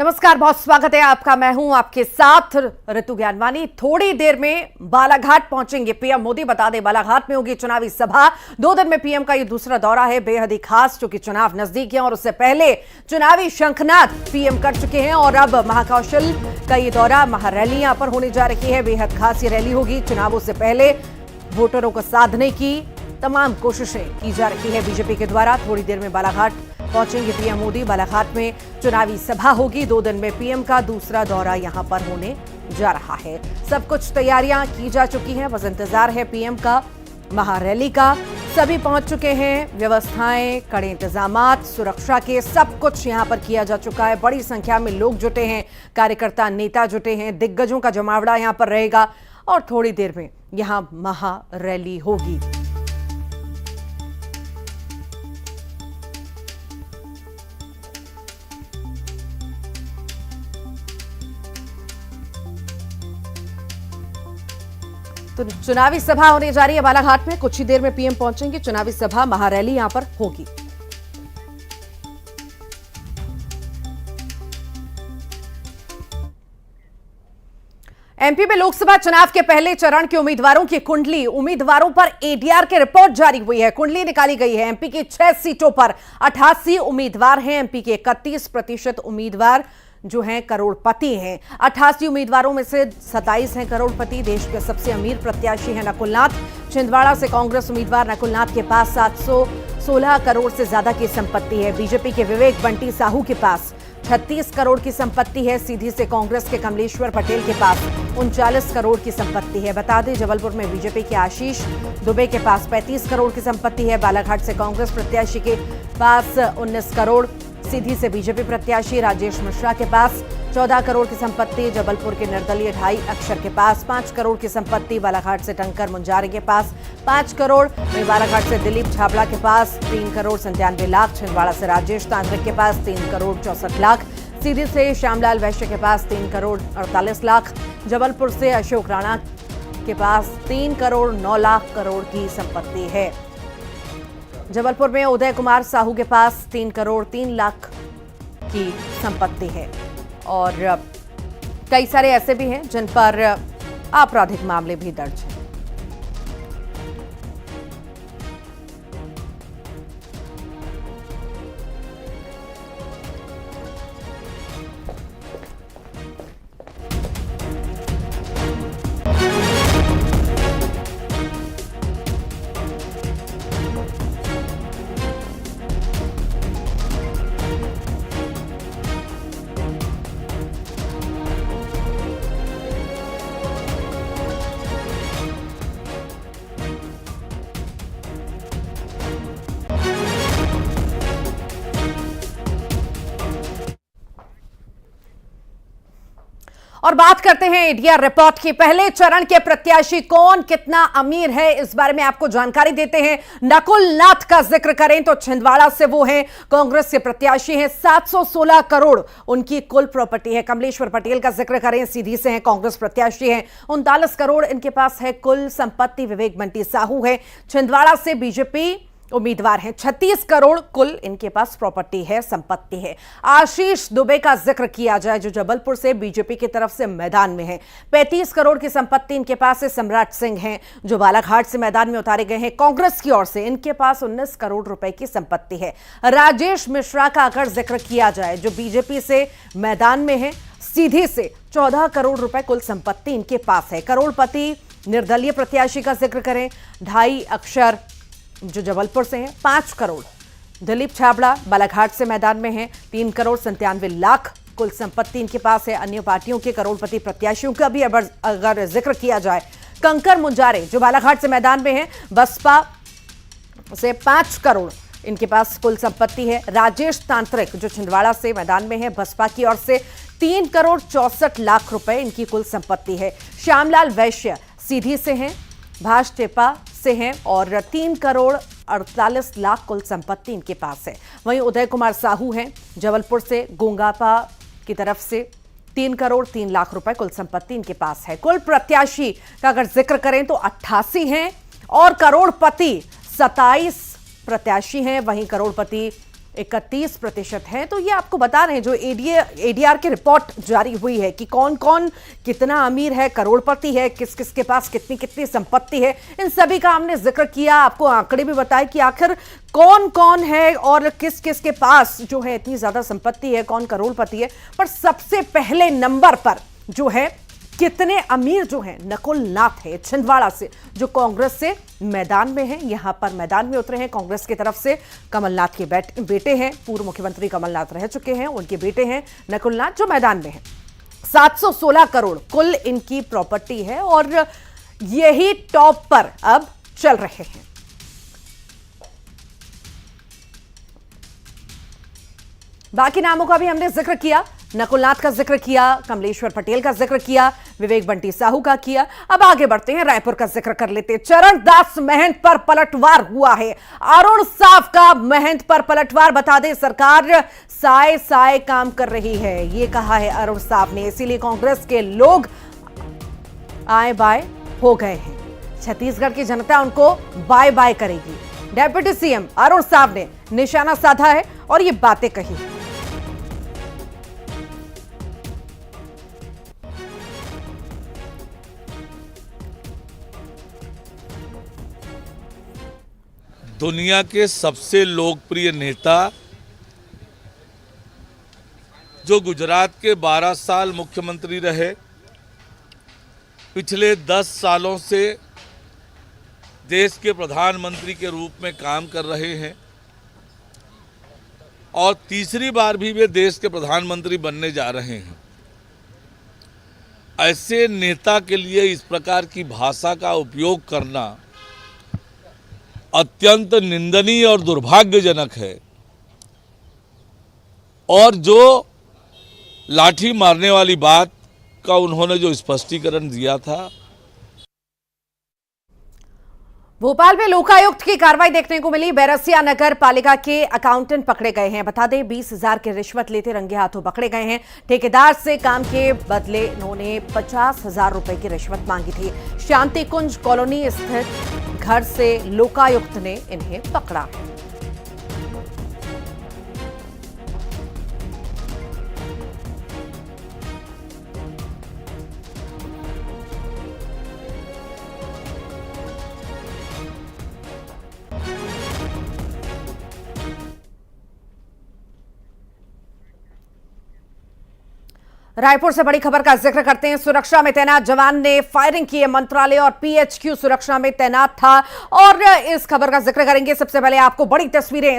नमस्कार, बहुत स्वागत है आपका। मैं हूं आपके साथ ऋतु ज्ञानवानी। थोड़ी देर में बालाघाट पहुंचेंगे पीएम मोदी। बता दें, बालाघाट में होगी चुनावी सभा। 2 दिन में पीएम का ये दूसरा दौरा है, बेहद ही खास, क्योंकि चुनाव नजदीक है और उससे पहले चुनावी शंखनाद पीएम कर चुके हैं और अब महाकौशल का ये दौरा, महारैली यहां पर होने जा रही है। बेहद खास ये रैली होगी। चुनावों से पहले वोटरों को साधने की तमाम कोशिशें की जा रही है बीजेपी के द्वारा। थोड़ी देर में बालाघाट पहुंचेंगे पीएम मोदी। बालाघाट में चुनावी सभा होगी। 2 दिन में पीएम का दूसरा दौरा यहां पर होने जा रहा है। सब कुछ तैयारियां की जा चुकी हैं, बस इंतजार है पीएम का, महारैली का। सभी पहुंच चुके हैं। व्यवस्थाएं, कड़े इंतजामात, सुरक्षा के सब कुछ यहां पर किया जा चुका है। बड़ी संख्या में लोग जुटे हैं, कार्यकर्ता, नेता जुटे हैं। दिग्गजों का जमावड़ा यहां पर रहेगा और थोड़ी देर में यहां महारैली होगी। तो चुनावी सभा होने जा रही है बालाघाट में। कुछ ही देर में पीएम पहुंचेंगे। चुनावी सभा, महारैली यहां पर होगी। एमपी में लोकसभा चुनाव के पहले चरण के उम्मीदवारों की कुंडली, उम्मीदवारों पर एडीआर की रिपोर्ट जारी हुई है। कुंडली निकाली गई है। एमपी की 6 सीटों पर 88 उम्मीदवार हैं। एमपी के 31% उम्मीदवार जो हैं करोड़पति हैं। 88 उम्मीदवारों में से 27 हैं करोड़पति। देश के सबसे अमीर प्रत्याशी हैं नकुल नाथ। छिंदवाड़ा से कांग्रेस उम्मीदवार नकुल नाथ के पास 716 करोड़ से ज्यादा की संपत्ति है। बीजेपी के विवेक बंटी साहू के पास 36 करोड़ की संपत्ति है। सीधी से कांग्रेस के कमलेश्वर पटेल के पास 39 करोड़ की संपत्ति है। बता दें, जबलपुर में बीजेपी के आशीष दुबे के पास 35 करोड़ की संपत्ति है। बालाघाट से कांग्रेस प्रत्याशी के पास 19 करोड़। सीधी से बीजेपी प्रत्याशी राजेश मिश्रा के पास 14 करोड़ की संपत्ति। जबलपुर के निर्दलीय ढाई अक्षर के पास 5 करोड़ की संपत्ति। बालाघाट से टंकर मुंजारे के पास 5 करोड़। वहीं बालाघाट से दिलीप छाबड़ा के पास 3 करोड़ 97 लाख। छिंदवाड़ा से राजेश तांत्रिक के पास 3 करोड़ 64 लाख। सीधी से श्यामलाल वैश्य के पास 3 करोड़ 48 लाख। जबलपुर से अशोक राणा के पास 3 करोड़ 9 लाख करोड़ की संपत्ति है। जबलपुर में उदय कुमार साहू के पास 3 करोड़ 3 लाख की संपत्ति है। और कई सारे ऐसे भी हैं जिन पर आपराधिक मामले भी दर्ज हैं। और बात करते हैं एडीआर रिपोर्ट की। पहले चरण के प्रत्याशी कौन, कितना अमीर है, इस बारे में आपको जानकारी देते हैं। नकुल नाथ का जिक्र करें तो छिंदवाड़ा से वो हैं, कांग्रेस के प्रत्याशी हैं। 716 करोड़ उनकी कुल प्रॉपर्टी है। कमलेश्वर पटेल का जिक्र करें, सीधी से हैं, कांग्रेस प्रत्याशी हैं। 39 करोड़ इनके पास है कुल संपत्ति। विवेक बंटी साहू है, छिंदवाड़ा से बीजेपी उम्मीदवार हैं। 36 करोड़ कुल इनके पास प्रॉपर्टी है, संपत्ति है। आशीष दुबे का जिक्र किया जाए, जो जबलपुर से बीजेपी की तरफ से मैदान में है, 35 करोड़ की संपत्ति इनके पास है। सम्राट सिंह हैं, जो बालाघाट से मैदान में उतारे गए हैं कांग्रेस की ओर से, इनके पास 19 करोड़ रुपए की संपत्ति है। राजेश मिश्रा का अगर जिक्र किया जाए, जो बीजेपी से मैदान में है, सीधी से 14 करोड़ रुपए कुल संपत्ति इनके पास है। करोड़पति निर्दलीय प्रत्याशी का जिक्र करें, ढाई अक्षर जो जबलपुर से हैं, 5 करोड़। दिलीप छाबड़ा बालाघाट से मैदान में हैं, 3 करोड़ 97 लाख कुल संपत्ति इनके पास है। अन्य पार्टियों के करोड़पति प्रत्याशियों का भी अगर जिक्र किया जाए, कंकर मुंजारे जो बालाघाट से मैदान में हैं, बसपा से 5 करोड़ इनके पास कुल संपत्ति है। राजेश तांत्रिक जो छिंदवाड़ा से मैदान में है, बसपा की ओर से 3 करोड़ 64 लाख रुपए इनकी कुल संपत्ति है। श्यामलाल वैश्य सीधी से हैं, भाजपा से हैं और 3 करोड़ 48 लाख कुल संपत्ति इनके पास है। वहीं उदय कुमार साहू हैं, जबलपुर से गोंगापा की तरफ से 3 करोड़ 3 लाख रुपए कुल संपत्ति इनके पास है। कुल प्रत्याशी का अगर जिक्र करें तो 88 हैं और करोड़पति 27 प्रत्याशी हैं। वहीं करोड़पति 31% है। तो ये आपको बता रहे हैं, जो एडीआर की रिपोर्ट जारी हुई है कि कौन कौन कितना अमीर है, करोड़पति है, किस किस के पास कितनी कितनी संपत्ति है, इन सभी का हमने जिक्र किया। आपको आंकड़े भी बताए कि आखिर कौन कौन है और किस किस के पास जो है इतनी ज्यादा संपत्ति है, कौन करोड़पति है। पर सबसे पहले नंबर पर जो है कितने अमीर जो हैं, नकुल नाथ है छिंदवाड़ा से, जो कांग्रेस से मैदान में हैं। यहां पर मैदान में उतरे हैं कांग्रेस की तरफ से। कमलनाथ के बेटे हैं, पूर्व मुख्यमंत्री कमलनाथ रह चुके हैं, उनके बेटे हैं नकुल नाथ, जो मैदान में हैं। 716 करोड़ कुल इनकी प्रॉपर्टी है और यही टॉप पर अब चल रहे हैं। बाकी नामों का भी हमने जिक्र किया, नकुलनाथ का जिक्र किया, कमलेश्वर पटेल का जिक्र किया, विवेक बंटी साहू का किया। अब आगे बढ़ते हैं, रायपुर का जिक्र कर लेते हैं। चरणदास महंत पर पलटवार हुआ है। अरुण साव का महंत पर पलटवार। बता दें, सरकार साए साए काम कर रही है, ये कहा है अरुण साव ने, इसीलिए कांग्रेस के लोग आए बाय हो गए हैं। छत्तीसगढ़ की जनता उनको बाय बाय करेगी। डेप्यूटी सीएम अरुण साव ने निशाना साधा है और ये बातें कही। दुनिया के सबसे लोकप्रिय नेता, जो गुजरात के 12 साल मुख्यमंत्री रहे, पिछले 10 सालों से देश के प्रधानमंत्री के रूप में काम कर रहे हैं और तीसरी बार भी वे देश के प्रधानमंत्री बनने जा रहे हैं। ऐसे नेता के लिए इस प्रकार की भाषा का उपयोग करना अत्यंत निंदनीय और दुर्भाग्यजनक है। और जो लाठी मारने वाली बात का उन्होंने जो स्पष्टीकरण दिया था, भोपाल में लोकायुक्त की कार्रवाई देखने को मिली। बैरसिया नगर पालिका के अकाउंटेंट पकड़े गए हैं। बता दें, 20,000 की रिश्वत लेते रंगे हाथों पकड़े गए हैं। ठेकेदार से काम के बदले इन्होंने 50,000 रुपए की रिश्वत मांगी थी। शांति कुंज कॉलोनी स्थित घर से लोकायुक्त ने इन्हें पकड़ा। रायपुर से बड़ी खबर का जिक्र करते हैं। सुरक्षा में तैनात जवान ने फायरिंग की है। मंत्रालय और पीएचक्यू सुरक्षा में तैनात था और इस खबर का जिक्र करेंगे। सबसे पहले आपको बड़ी तस्वीरें